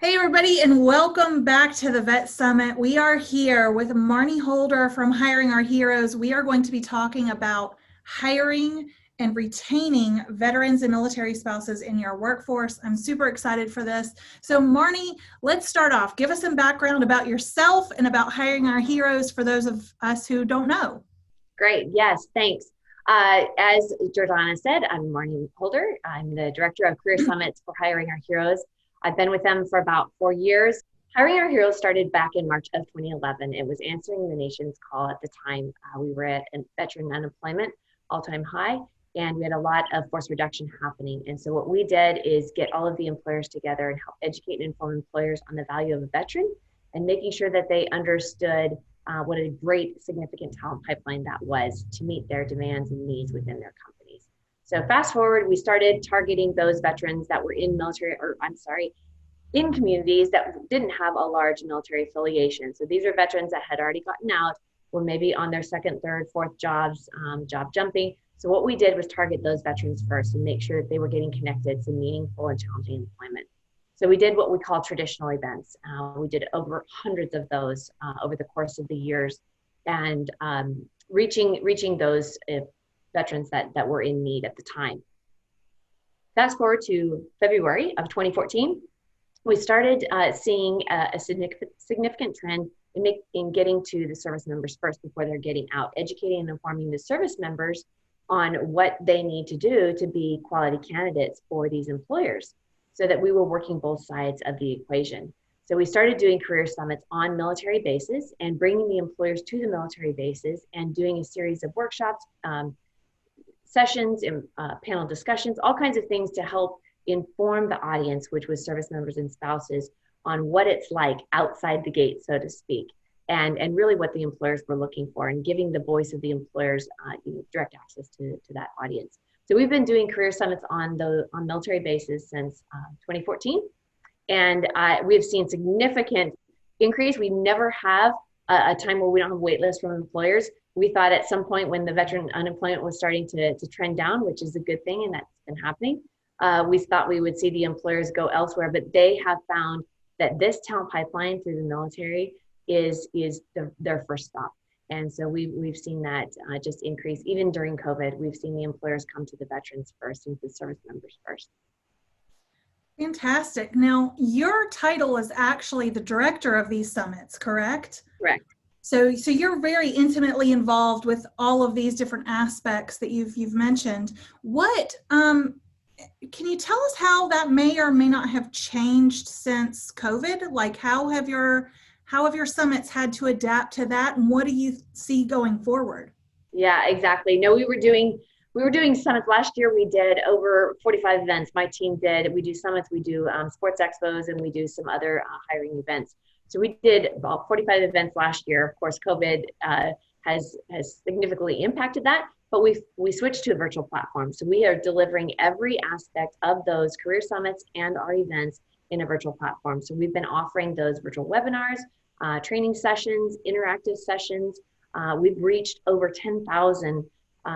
Hey everybody, and welcome back to the Vet Summit. We are here with Marnie Holder from Hiring Our Heroes. We are going to be talking about hiring and retaining veterans and military spouses in your workforce. I'm super excited for this. So Marnie, let's start off. Give us some background about yourself and about Hiring Our Heroes for those of us who don't know. Great. Yes, thanks. As Jordana said, I'm Marnie Holder. I'm the Director of Career Summits for Hiring Our Heroes. I've been with them for about 4 years. Hiring Our Heroes started back in March of 2011. It was answering the nation's call at the time. We were at veteran unemployment, all-time high, and we had a lot of force reduction happening. And so what we did is get all of the employers together and help educate and inform employers on the value of a veteran and making sure that they understood what a great significant talent pipeline that was to meet their demands and needs within their companies. So fast forward, we started targeting those veterans that were in communities that didn't have a large military affiliation. So these are veterans that had already gotten out, were maybe on their second, third, fourth jobs, job jumping. So what we did was target those veterans first and make sure that they were getting connected to meaningful and challenging employment. So we did what we call traditional events. We did over hundreds of those over the course of the years, and reaching those veterans that were in need at the time. Fast forward to February of 2014, we started seeing a significant trend in getting to the service members first before they're getting out, educating and informing the service members on what they need to do to be quality candidates for these employers, so that we were working both sides of the equation. So we started doing career summits on military bases and bringing the employers to the military bases and doing a series of workshops, sessions, and panel discussions, all kinds of things to help inform the audience, which was service members and spouses, on what it's like outside the gate, so to speak, and really what the employers were looking for, and giving the voice of the employers direct access to that audience. So we've been doing career summits on military bases since 2014, and we've seen significant increase. We never have a time where we don't have wait lists from employers. We thought at some point when the veteran unemployment was starting to trend down, which is a good thing, and that's been happening, we thought we would see the employers go elsewhere, but they have found that this talent pipeline through the military is their first stop. And so we've seen that just increase. Even during COVID, we've seen the employers come to the veterans first and the service members first. Fantastic. Now, your title is actually the director of these summits, correct? Correct. So you're very intimately involved with all of these different aspects that you've mentioned. What can you tell us how that may or may not have changed since COVID? Like how have your summits had to adapt to that, and what do you see going forward? Yeah, exactly. No, we were doing summits last year. We did over 45 events. My team did. We do summits, we do sports expos, and we do some other hiring events. So we did about 45 events last year. Of course, COVID has significantly impacted that, but we switched to a virtual platform. So we are delivering every aspect of those career summits and our events in a virtual platform. So we've been offering those virtual webinars, training sessions, interactive sessions. We've reached over 10,000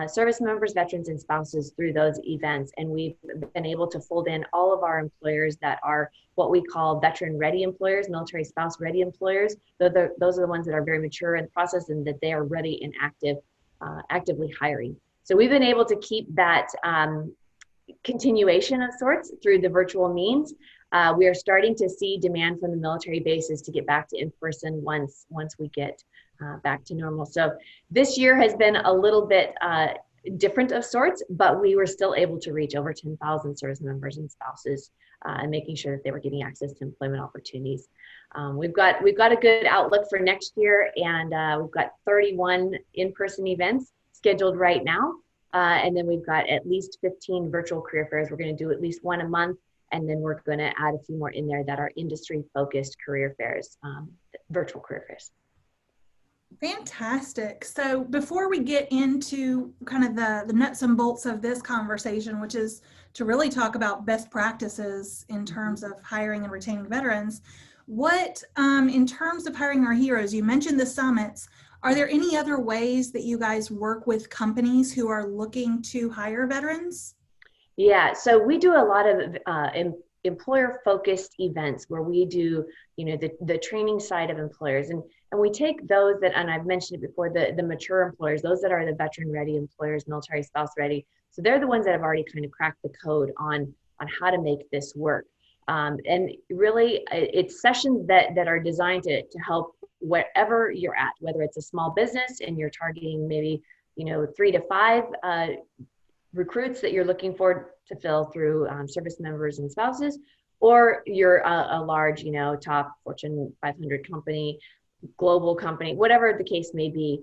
service members, veterans, and spouses through those events. And we've been able to fold in all of our employers that are what we call veteran-ready employers, military spouse-ready employers. Those are the ones that are very mature in the process and that they are ready and actively hiring. So we've been able to keep that continuation of sorts through the virtual means. We are starting to see demand from the military bases to get back to in-person once we get back to normal. So this year has been a little bit different of sorts, but we were still able to reach over 10,000 service members and spouses and making sure that they were getting access to employment opportunities. We've got a good outlook for next year, and we've got 31 in-person events scheduled right now. And then we've got at least 15 virtual career fairs. We're going to do at least one a month, and then we're going to add a few more in there that are industry-focused career fairs, virtual career fairs. Fantastic. So before we get into kind of the nuts and bolts of this conversation, which is to really talk about best practices in terms of hiring and retaining veterans, what, in terms of hiring our heroes, you mentioned the summits. Are there any other ways that you guys work with companies who are looking to hire veterans? Yeah, so we do a lot of employer-focused events where we do, the training side of employers. And we take those that, and I've mentioned it before, the mature employers, those that are the veteran-ready employers, military spouse ready. So they're the ones that have already kind of cracked the code on how to make this work. And really, it's sessions that are designed to help wherever you're at, whether it's a small business and you're targeting maybe 3 to 5 recruits that you're looking for to fill through service members and spouses, or you're a large, top Fortune 500 company, global company, whatever the case may be.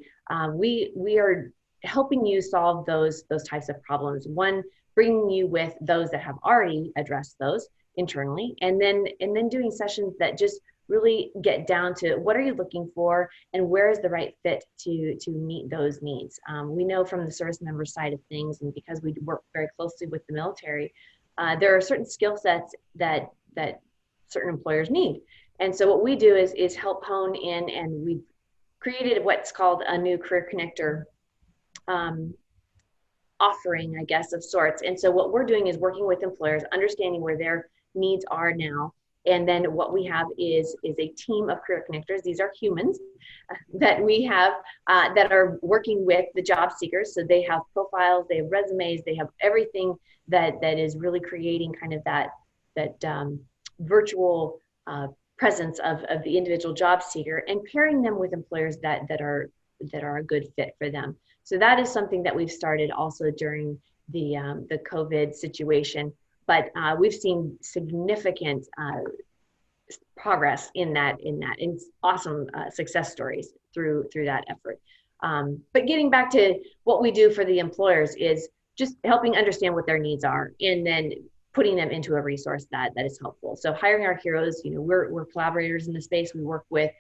We are helping you solve those types of problems. One, bringing you with those that have already addressed those internally, and then doing sessions that just really get down to what are you looking for and where is the right fit to meet those needs. We know from the service member side of things, and because we work very closely with the military, there are certain skill sets that certain employers need. And so what we do is help hone in, and we've created what's called a new career connector offering, I guess, of sorts. And so what we're doing is working with employers, understanding where their needs are now. And then what we have is a team of career connectors. These are humans that we have that are working with the job seekers. So they have profiles, they have resumes, they have everything that is really creating kind of that virtual presence of the individual job seeker, and pairing them with employers that are a good fit for them. So that is something that we've started also during the COVID situation. But we've seen significant progress in that, and awesome success stories through that effort. But getting back to what we do for the employers is just helping understand what their needs are, and then putting them into a resource that is helpful. So hiring our heroes, we're collaborators in the space. We work with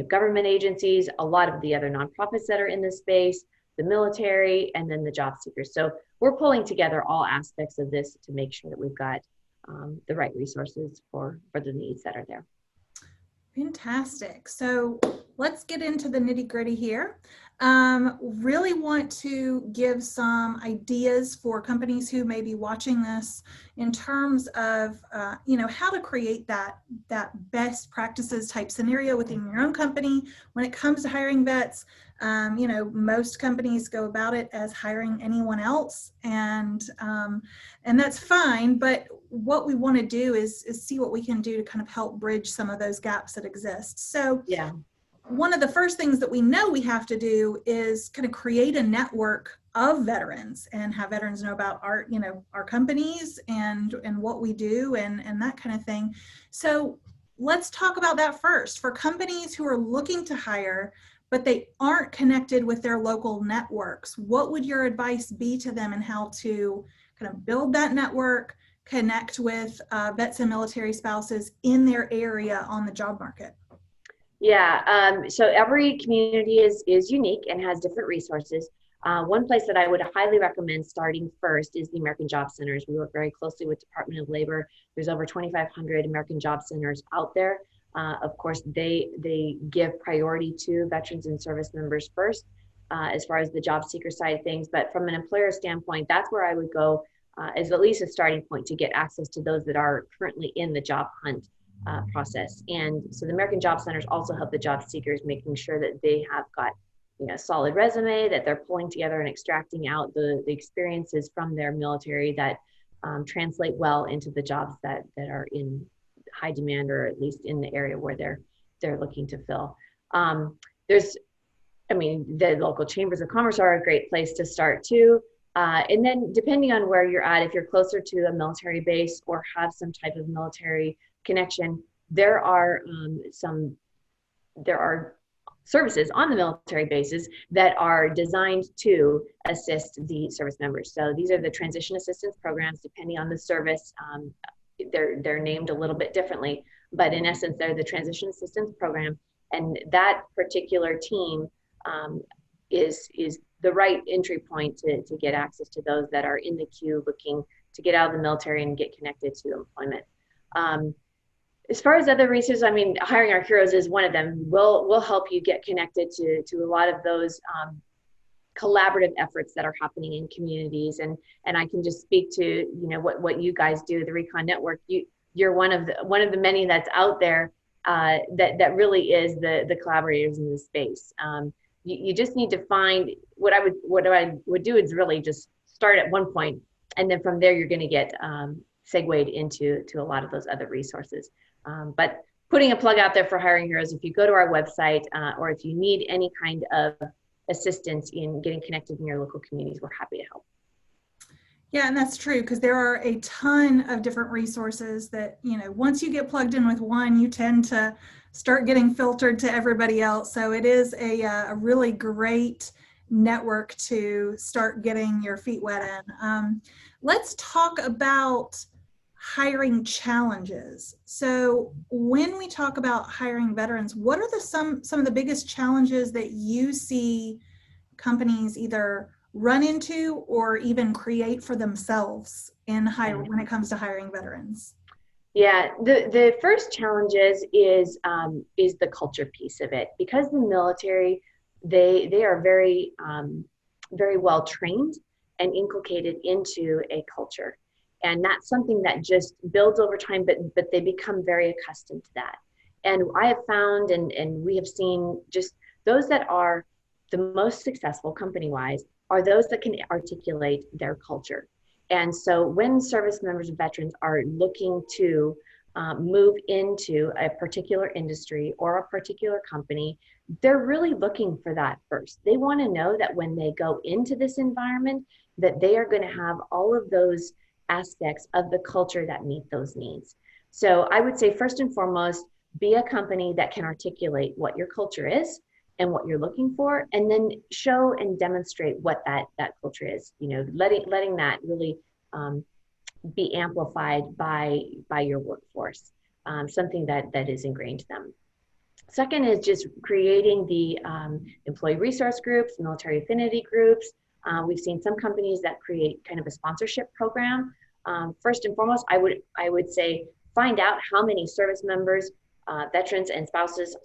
government agencies, a lot of the other nonprofits that are in this space, the military, and then the job seekers. So we're pulling together all aspects of this to make sure that we've got the right resources for the needs that are there. Fantastic. So let's get into the nitty gritty here. Really want to give some ideas for companies who may be watching this in terms of, how to create that best practices type scenario within your own company when it comes to hiring vets. Most companies go about it as hiring anyone else, and that's fine. But what we want to do is see what we can do to kind of help bridge some of those gaps that exist. So yeah. One of the first things that we know we have to do is kind of create a network of veterans and have veterans know about our companies and what we do and that kind of thing. So let's talk about that first. For companies who are looking to hire, but they aren't connected with their local networks, what would your advice be to them and how to kind of build that network, connect with vets and military spouses in their area on the job market? Yeah, so every community is unique and has different resources. One place that I would highly recommend starting first is the American Job Centers. We work very closely with Department of Labor. There's over 2,500 American Job Centers out there. Of course, they give priority to veterans and service members first, as far as the job seeker side of things. But from an employer standpoint, that's where I would go as at least a starting point to get access to those that are currently in the job hunt process. And so the American Job Centers also help the job seekers, making sure that they have got solid resume, that they're pulling together and extracting out the experiences from their military that translate well into the jobs that are in high demand, or at least in the area where they're looking to fill. The local chambers of commerce are a great place to start too. And then depending on where you're at, if you're closer to a military base or have some type of military connection, there are services on the military bases that are designed to assist the service members. So these are the transition assistance programs. Depending on the service, they're named a little bit differently, but in essence, they're the transition assistance program. And that particular team is the right entry point to get access to those that are in the queue looking to get out of the military and get connected to employment. As far as other resources, hiring our heroes is one of them. We'll help you get connected to a lot of those collaborative efforts that are happening in communities. And I can just speak to what you guys do, the Recon Network. you're one of the many that's out there that really is the collaborators in the space. You just need to find what I would do is really just start at one point, and then from there you're going to get segued into a lot of those other resources. But putting a plug out there for Hiring Heroes, if you go to our website or if you need any kind of assistance in getting connected in your local communities, we're happy to help. Yeah, and that's true, because there are a ton of different resources that, once you get plugged in with one, you tend to start getting filtered to everybody else. So it is a really great network to start getting your feet wet in. Let's talk about hiring challenges. So when we talk about hiring veterans, what are some of the biggest challenges that you see companies either run into or even create for themselves when it comes to hiring veterans? Yeah, the first challenges is the culture piece of it, because the military, they are very very well trained and inculcated into a culture, and that's something that just builds over time, but they become very accustomed to that. And I have found, and we have seen, just those that are the most successful company-wise are those that can articulate their culture. And so when service members and veterans are looking to move into a particular industry or a particular company, they're really looking for that first. They want to know that when they go into this environment, that they are going to have all of those aspects of the culture that meet those needs. So I would say, first and foremost, be a company that can articulate what your culture is and what you're looking for, and then show and demonstrate what that culture is. Letting that really be amplified by your workforce, something that is ingrained to them. Second is just creating the employee resource groups, military affinity groups. We've seen some companies that create kind of a sponsorship program. First and foremost, I would say find out how many service members, veterans and spouses,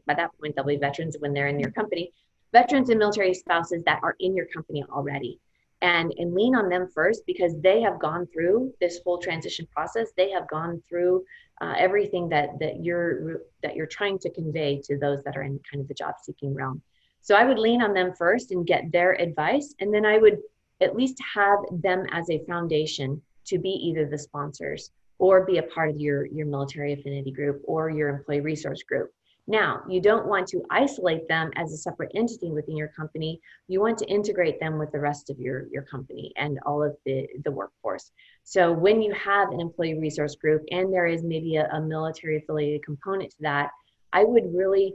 by that point they'll be veterans when they're in your company, veterans and military spouses that are in your company already. And lean on them first, because they have gone through this whole transition process. They have gone through everything that you're trying to convey to those that are in kind of the job seeking realm. So I would lean on them first and get their advice, and then I would at least have them as a foundation to be either the sponsors or be a part of your military affinity group or your employee resource group. Now, you don't want to isolate them as a separate entity within your company. You want to integrate them with the rest of your company and all of the workforce. So when you have an employee resource group and there is maybe a military affiliated component to that, I would really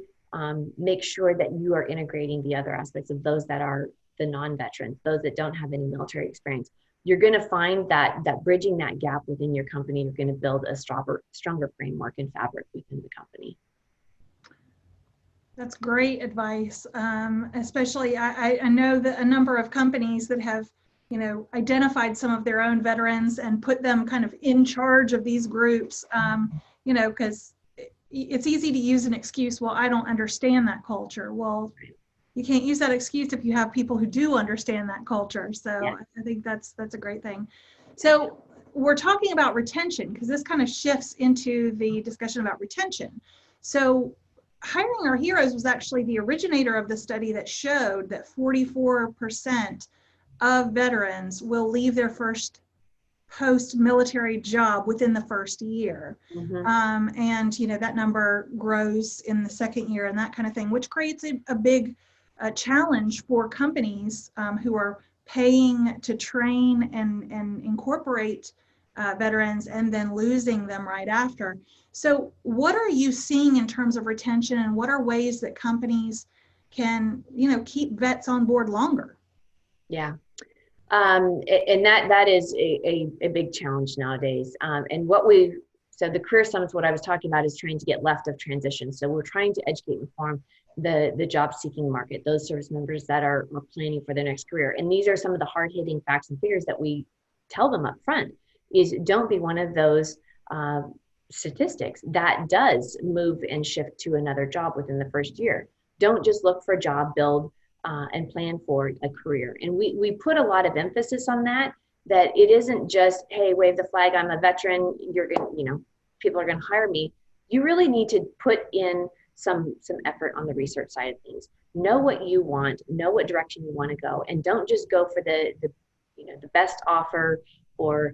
make sure that you are integrating the other aspects of those that are the non-veterans, those that don't have any military experience. You're going to find that bridging that gap within your company, you're going to build a stronger framework and fabric within the company. That's great advice. Especially, I know that a number of companies that have, identified some of their own veterans and put them kind of in charge of these groups, because it's easy to use an excuse, well, I don't understand that culture. Well, you can't use that excuse if you have people who do understand that culture. So yeah. I think that's a great thing. So we're talking about retention, because this kind of shifts into the discussion about retention. So Hiring Our Heroes was actually the originator of the study that showed that 44% of veterans will leave their first post-military job within the first year. Mm-hmm. And that number grows in the second year and that kind of thing, which creates a big challenge for companies who are paying to train and incorporate veterans and then losing them right after. So what are you seeing in terms of retention, and what are ways that companies can, keep vets on board longer? Yeah. And that is a big challenge nowadays. And so the career summits, what I was talking about is trying to get left of transition. So we're trying to educate and inform the job seeking market, those service members that are planning for their next career. And these are some of the hard hitting facts and figures that we tell them up front, is don't be one of those statistics that does move and shift to another job within the first year. Don't just look for a job, build and plan for a career. And we put a lot of emphasis on that that it isn't just, hey, wave the flag, I'm a veteran, you're going to, people are going to hire me. You really need to put in some effort on the research side of things. Know what you want, know what direction you want to go, and don't just go for the best offer or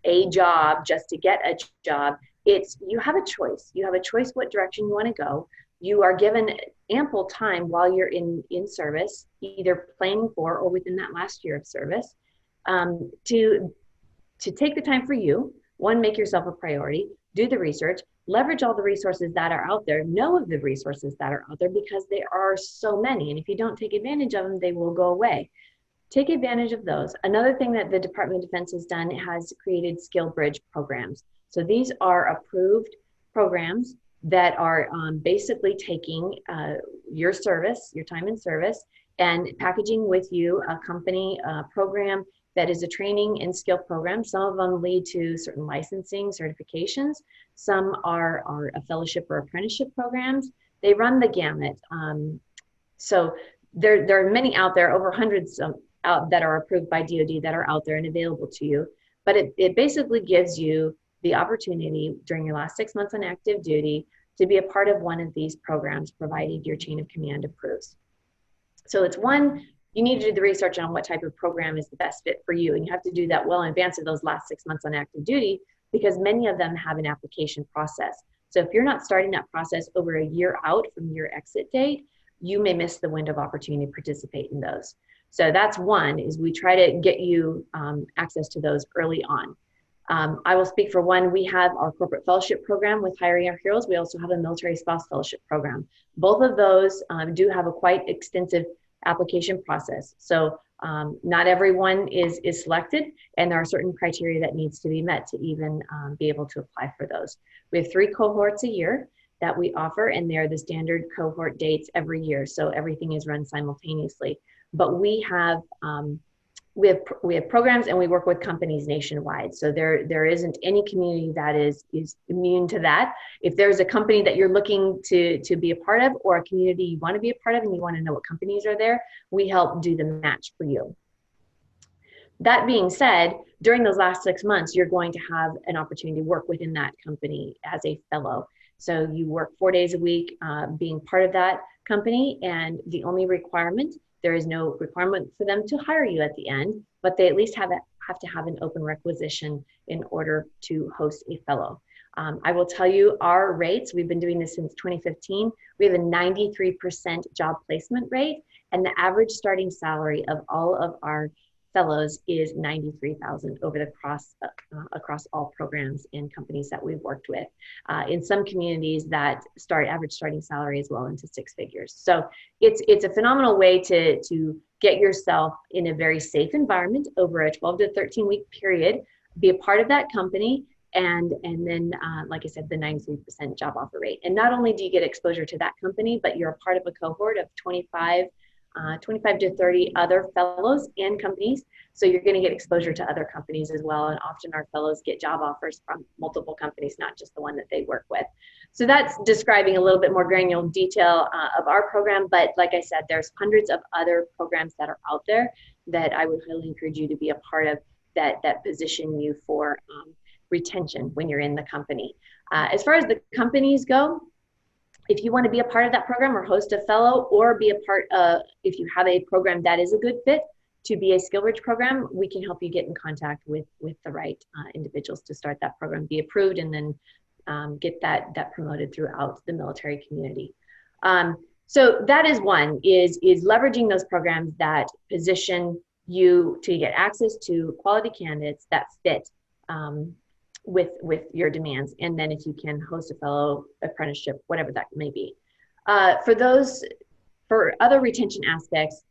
a job just to get a job. It's, you have a choice. You have a choice what direction you want to go. You are given ample time while you're in service, either planning for or within that last year of service, to take the time for you. One, make yourself a priority, do the research, leverage all the resources that are out there, know of the resources that are out there, because there are so many. And if you don't take advantage of them, they will go away. Take advantage of those. Another thing that the Department of Defense has done, it has created skill bridge programs. So these are approved programs that are basically taking your service, your time in service, and packaging with you a company program that is a training and skill program. Some of them lead to certain licensing certifications. Some are a fellowship or apprenticeship programs. They run the gamut. So there are many out there, over hundreds out that are approved by DoD that are out there and available to you. But it basically gives you the opportunity during your last 6 months on active duty to be a part of one of these programs, provided your chain of command approves. So it's one, you need to do the research on what type of program is the best fit for you. And you have to do that well in advance of those last 6 months on active duty, because many of them have an application process. So if you're not starting that process over a year out from your exit date, you may miss the window of opportunity to participate in those. So that's one, is we try to get you access to those early on. I will speak for one. We have our corporate fellowship program with Hiring Our Heroes. We also have a military spouse fellowship program. Both of those do have a quite extensive application process. So not everyone is selected, and there are certain criteria that needs to be met to even be able to apply for those. We have 3 cohorts a year that we offer, and they're the standard cohort dates every year. So everything is run simultaneously. But we have programs, and we work with companies nationwide. So there isn't any community that is immune to that. If there's a company that you're looking to be a part of, or a community you want to be a part of and you want to know what companies are there, we help do the match for you. That being said, during those last 6 months, you're going to have an opportunity to work within that company as a fellow. So you work 4 days a week being part of that company, and the only requirement, there is no requirement for them to hire you at the end, but they at least have to have an open requisition in order to host a fellow. I will tell you our rates, we've been doing this since 2015. We have a 93% job placement rate, and the average starting salary of all of our fellows is $93,000 across all programs and companies that we've worked with. In some communities, that average starting salary is well into 6 figures. So it's a phenomenal way to get yourself in a very safe environment over a 12 to 13 week period, be a part of that company, and then like I said, the 93% job offer rate. And not only do you get exposure to that company, but you're a part of a cohort of 25 to 30 other fellows and companies. So you're going to get exposure to other companies as well. And often our fellows get job offers from multiple companies, not just the one that they work with. So that's describing a little bit more granular detail of our program. But like I said, there's hundreds of other programs that are out there that I would highly encourage you to be a part of, that position you for retention when you're in the company. As far as the companies go, if you want to be a part of that program or host a fellow, or be a part of, if you have a program that is a good fit to be a SkillBridge program, we can help you get in contact with the right individuals to start that program, be approved, and then get that promoted throughout the military community. So that is one, is leveraging those programs that position you to get access to quality candidates that fit with your demands. And then if you can host a fellow, apprenticeship, whatever that may be. For other retention aspects,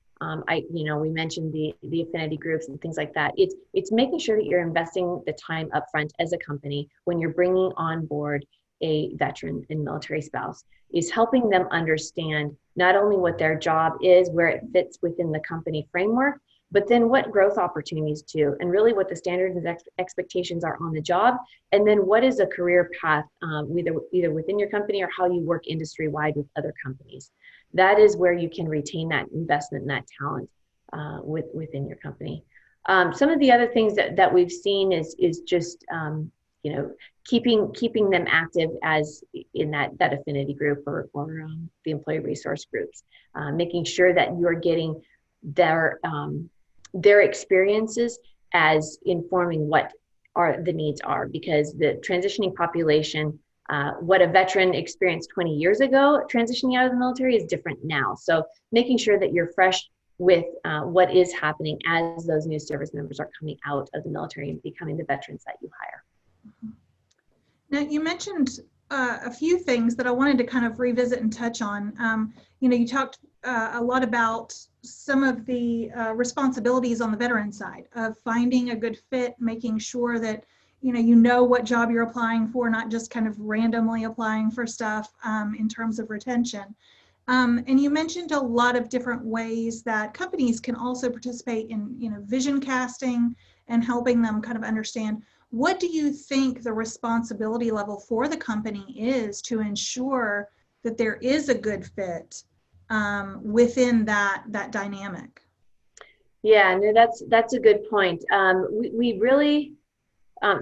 we mentioned the affinity groups and things like that. It's making sure that you're investing the time upfront as a company when you're bringing on board a veteran and military spouse, is helping them understand not only what their job is, where it fits within the company framework, but then what growth opportunities too, and really what the standards and expectations are on the job, and then what is a career path, either within your company or how you work industry-wide with other companies. That is where you can retain that investment and that talent within your company. Some of the other things that we've seen is just you know, keeping them active as in that affinity group or the employee resource groups, making sure that you're getting their experiences as informing what are the needs are, because the transitioning population, what a veteran experienced 20 years ago transitioning out of the military is different now. So making sure that you're fresh with what is happening as those new service members are coming out of the military and becoming the veterans that you hire. Now, you mentioned a few things that I wanted to kind of revisit and touch on. You know, you talked a lot about some of the responsibilities on the veteran side of finding a good fit, making sure that you know what job you're applying for, not just kind of randomly applying for stuff in terms of retention. And you mentioned a lot of different ways that companies can also participate in, vision casting and helping them kind of understand. What do you think the responsibility level for the company is to ensure that there is a good fit within that dynamic? Yeah, no, that's a good point. We really,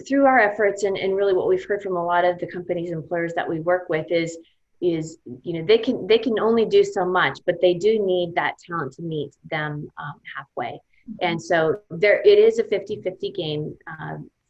through our efforts and really what we've heard from a lot of the companies, employers that we work with is they can only do so much, but they do need that talent to meet them halfway. And so it is a 50-50 game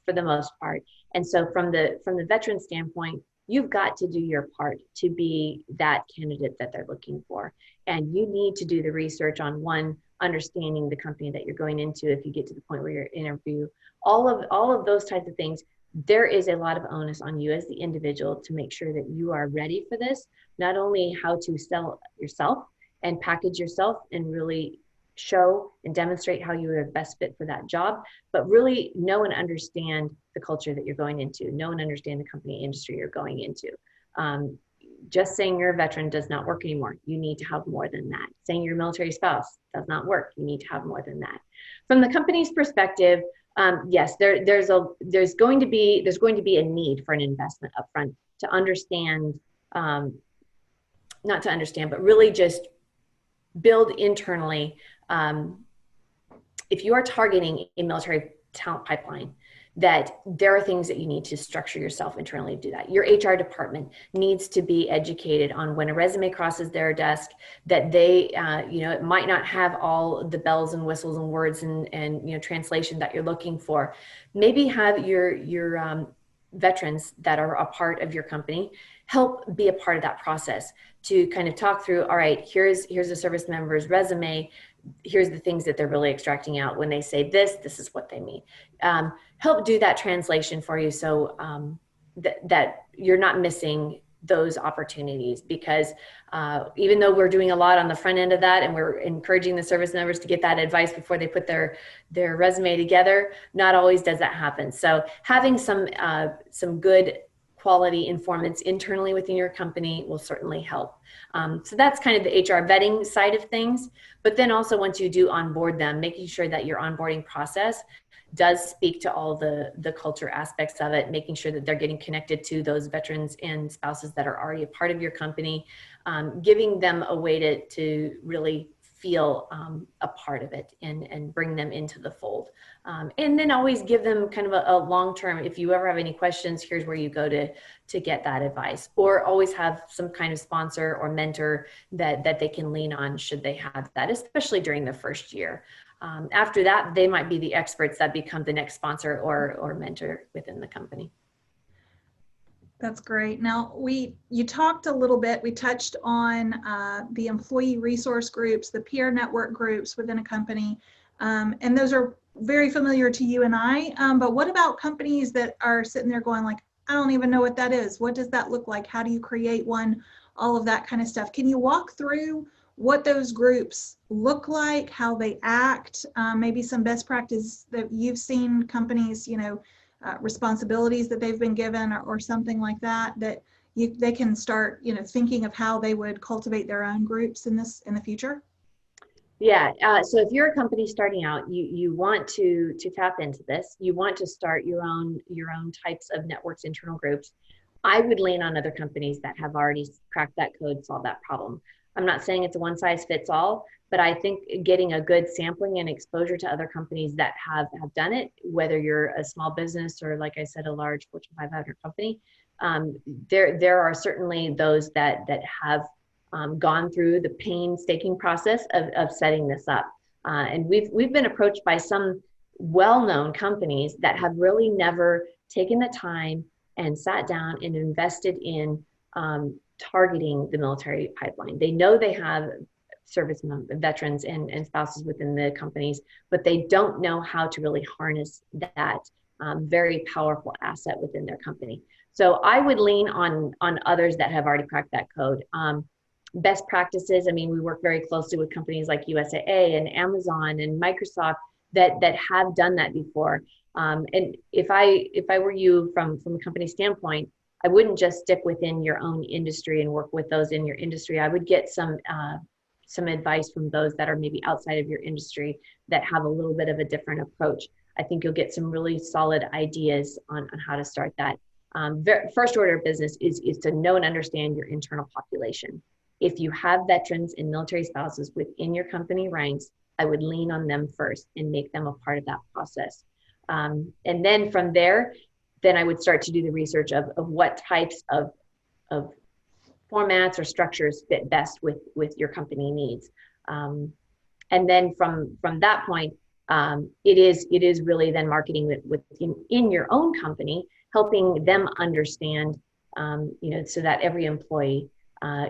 for the most part. And so from the veteran standpoint, you've got to do your part to be that candidate that they're looking for. And you need to do the research on, one, understanding the company that you're going into if you get to the point where you're interview, all of those types of things. There is a lot of onus on you as the individual to make sure that you are ready for this, not only how to sell yourself and package yourself and really show and demonstrate how you are best fit for that job, but really know and understand the culture that you're going into, know and understand the company industry you're going into. Just saying you're a veteran does not work anymore. You need to have more than that. Saying you're a military spouse does not work. You need to have more than that. From the company's perspective, yes, there's going to be a need for an investment upfront to understand, not to understand, but really just build internally. If you are targeting a military talent pipeline, that there are things that you need to structure yourself internally to do that. Your HR department needs to be educated on when a resume crosses their desk, that they, it might not have all the bells and whistles and words and translation that you're looking for. Maybe have your veterans that are a part of your company help be a part of that process to kind of talk through, all right, here's a service member's resume. Here's the things that they're really extracting out. When they say this is what they mean. Help do that translation for you so that you're not missing those opportunities, because even though we're doing a lot on the front end of that and we're encouraging the service members to get that advice before they put their resume together, not always does that happen. So having some good quality informants internally within your company will certainly help. So that's kind of the HR vetting side of things. But then also once you do onboard them, making sure that your onboarding process does speak to all the culture aspects of it, making sure that they're getting connected to those veterans and spouses that are already a part of your company, giving them a way to really feel a part of it and bring them into the fold. And then always give them kind of a long-term, if you ever have any questions, here's where you go to get that advice, or always have some kind of sponsor or mentor that they can lean on should they have that, especially during the first year. After that, they might be the experts that become the next sponsor or mentor within the company. That's great. Now, you talked a little bit, we touched on the employee resource groups, the peer network groups within a company, and those are very familiar to you and I, but what about companies that are sitting there going like, I don't even know what that is. What does that look like? How do you create one? All of that kind of stuff. Can you walk through what those groups look like, how they act, maybe some best practice that you've seen companies, responsibilities that they've been given or something like that, that they can start, thinking of how they would cultivate their own groups in the future? Yeah. So if you're a company starting out, you want to tap into this. You want to start your own types of networks, internal groups. I would lean on other companies that have already cracked that code, solved that problem. I'm not saying it's a one size fits all, But I think getting a good sampling and exposure to other companies that have done it, whether you're a small business or, like I said, a large Fortune 500 company, there are certainly those that have gone through the painstaking process of setting this up. And we've been approached by some well-known companies that have really never taken the time and sat down and invested in targeting the military pipeline. They know they have service veterans and spouses within the companies, but they don't know how to really harness that very powerful asset within their company. So I would lean on others that have already cracked that code. Best practices, I mean, we work very closely with companies like USAA and Amazon and Microsoft that have done that before. And if I were you from a company standpoint, I wouldn't just stick within your own industry and work with those in your industry. I would get some advice from those that are maybe outside of your industry that have a little bit of a different approach. I think you'll get some really solid ideas on how to start that. First order of business is to know and understand your internal population. If you have veterans and military spouses within your company ranks, I would lean on them first and make them a part of that process. And then from there, then I would start to do the research of what types of formats or structures fit best with your company needs. And then from that point, it is really then marketing in your own company, helping them understand, so that every employee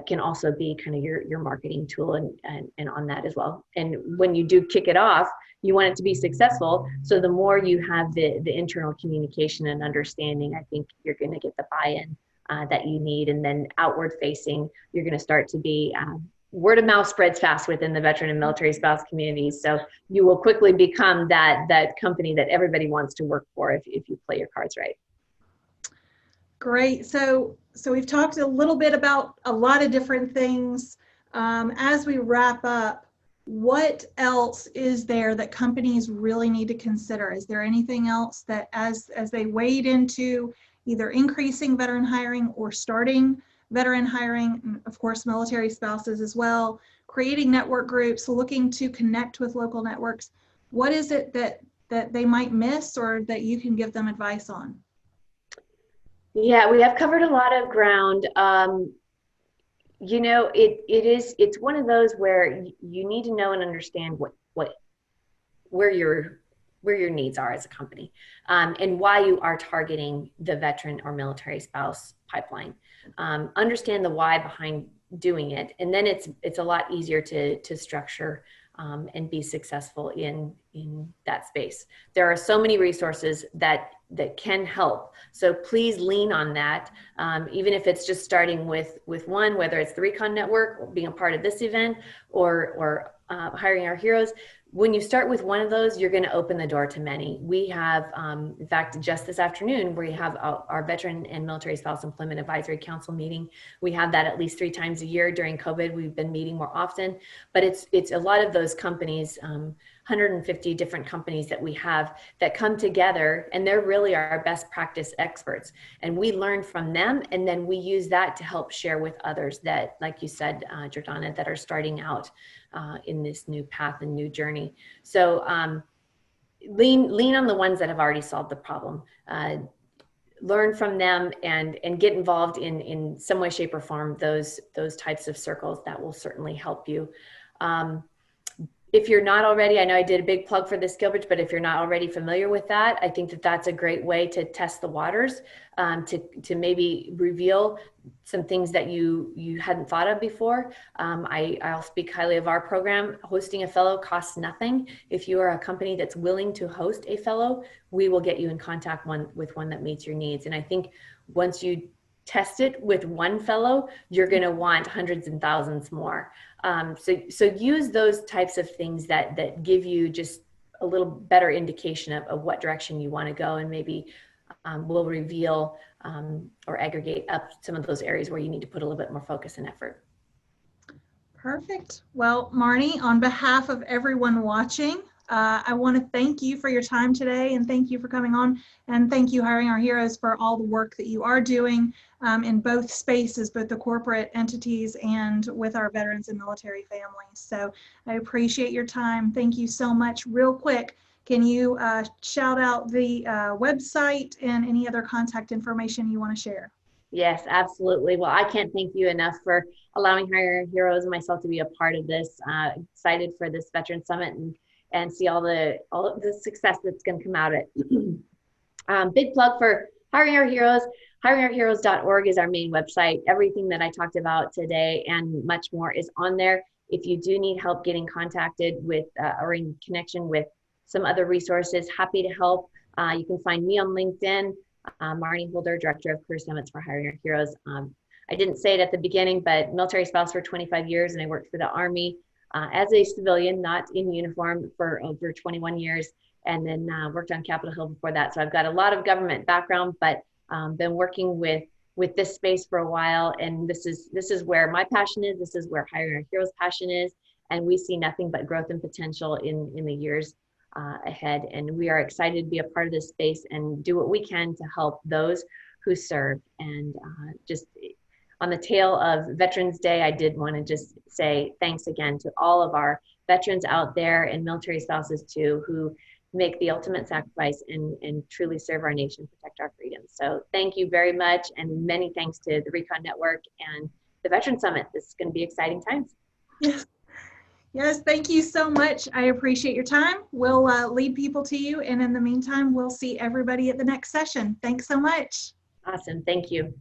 can also be kind of your marketing tool and on that as well. And when you do kick it off, you want it to be successful. So the more you have the internal communication and understanding, I think you're going to get the buy-in that you need. And then outward facing, you're going to start to be, word of mouth spreads fast within the veteran and military spouse communities. So you will quickly become that company that everybody wants to work for if you play your cards right. Great. So we've talked a little bit about a lot of different things. As we wrap up, what else is there that companies really need to consider? Is there anything else that as they wade into either increasing veteran hiring or starting veteran hiring, and of course, military spouses as well, creating network groups, looking to connect with local networks, what is it that they might miss or that you can give them advice on? Yeah, we have covered a lot of ground. It's one of those where you need to know and understand where your needs are as a company, and why you are targeting the veteran or military spouse pipeline. Understand the why behind doing it, and then it's a lot easier to structure and be successful in that space. There are so many resources that can help. So please lean on that. Even if it's just starting with one, whether it's the Recon Network, or being a part of this event, or hiring our heroes. When you start with one of those, you're going to open the door to many. We have, in fact, just this afternoon, we have our Veteran and Military Spouse Employment Advisory Council meeting. We have that at least 3 times a year. During COVID, we've been meeting more often, but it's a lot of those companies, 150 different companies that we have that come together, and they're really our best practice experts. And we learn from them, and then we use that to help share with others that, like you said, Jordana, that are starting out in this new path and new journey. So lean on the ones that have already solved the problem. Learn from them and get involved in some way, shape, or form those types of circles that will certainly help you. If you're not already, I know I did a big plug for the SkillBridge, but if you're not already familiar with that, I think that that's a great way to test the waters, to maybe reveal some things that you hadn't thought of before. I'll speak highly of our program. Hosting a fellow costs nothing. If you are a company that's willing to host a fellow, we will get you in contact with one that meets your needs. And I think once you test it with one fellow, you're going to want hundreds and thousands more. So use those types of things that give you just a little better indication of what direction you want to go, and maybe will reveal or aggregate up some of those areas where you need to put a little bit more focus and effort. Perfect. Well, Marnie, on behalf of everyone watching, I want to thank you for your time today, and thank you for coming on, and thank you, Hiring Our Heroes, for all the work that you are doing in both spaces, both the corporate entities and with our veterans and military families. So I appreciate your time. Thank you so much. Real quick, can you shout out the website and any other contact information you want to share? Yes, absolutely. Well, I can't thank you enough for allowing Hire Heroes and myself to be a part of this. Excited for this Veteran Summit and see all of the success that's going to come out of it. Big plug for Hiring Our Heroes. HiringOurHeroes.org is our main website. Everything that I talked about today and much more is on there. If you do need help getting contacted with or in connection with some other resources, happy to help. You can find me on LinkedIn. Marnie Holder, Director of Career Summits for Hiring Our Heroes. I didn't say it at the beginning, but military spouse for 25 years, and I worked for the Army as a civilian, not in uniform, for over 21 years, and then worked on Capitol Hill before that. So I've got a lot of government background, but been working with this space for a while, and this is where my passion is. This is where Hiring Our Heroes' passion is, and we see nothing but growth and potential in the years ahead, and we are excited to be a part of this space and do what we can to help those who serve. And just on the tail of Veterans Day, I did want to just say thanks again to all of our veterans out there and military spouses too, who make the ultimate sacrifice and truly serve our nation, protect our freedom. So thank you very much, and many thanks to the Recon Network and the Veteran Summit. This is going to be exciting times. Yes. Yes, thank you so much. I appreciate your time. We'll lead people to you. And in the meantime, we'll see everybody at the next session. Thanks so much. Awesome. Thank you.